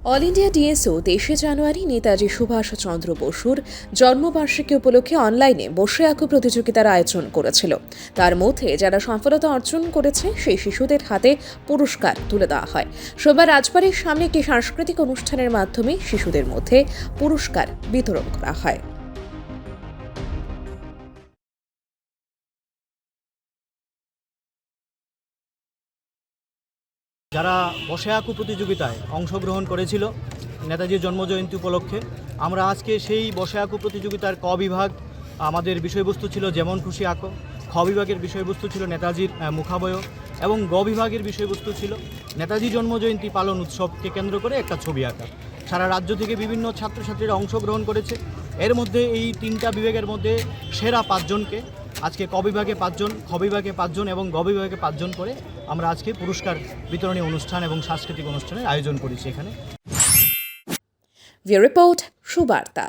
All India DSO 23শে জানুয়ারি নেতাজি সুভাষচন্দ্র বসুর জন্মবার্ষিকী উপলক্ষে অনলাইনে বসে আঁকো প্রতিযোগিতার আয়োজন করেছিল। তার মধ্যে যারা সফলতা অর্জন করেছে সেই শিশুদের হাতে পুরস্কার তুলে দেওয়া হয়। সোমবার রাজবাড়ির সামনে একটি সাংস্কৃতিক অনুষ্ঠানের মাধ্যমে শিশুদের মধ্যে পুরস্কার বিতরণ করা হয়। যারা বসে আঁকো প্রতিযোগিতায় অংশগ্রহণ করেছিল নেতাজির জন্মজয়ন্তী উপলক্ষে, আমরা আজকে সেই বসে আঁকো প্রতিযোগিতার ক বিভাগ আমাদের বিষয়বস্তু ছিল যেমন খুশি আঁকো, খ বিভাগের বিষয়বস্তু ছিল নেতাজির মুখাবয়ব এবং গ বিভাগের বিষয়বস্তু ছিল নেতাজি জন্মজয়ন্তী পালন উৎসবকে কেন্দ্র করে একটা ছবি আঁকা। সারা রাজ্য থেকে বিভিন্ন ছাত্রছাত্রীরা অংশগ্রহণ করেছে। এর মধ্যে এই তিনটা বিভাগের মধ্যে সেরা 5 জনকে আজকে ক বিভাগে 5 জন, খ বিভাগে 5 জন এবং গ বিভাগে 5 জন করে আমরা আজকে পুরস্কার বিতরণী অনুষ্ঠান এবং সাংস্কৃতিক অনুষ্ঠানের আয়োজন করেছি এখানে। রিপোর্ট সুবার্তা।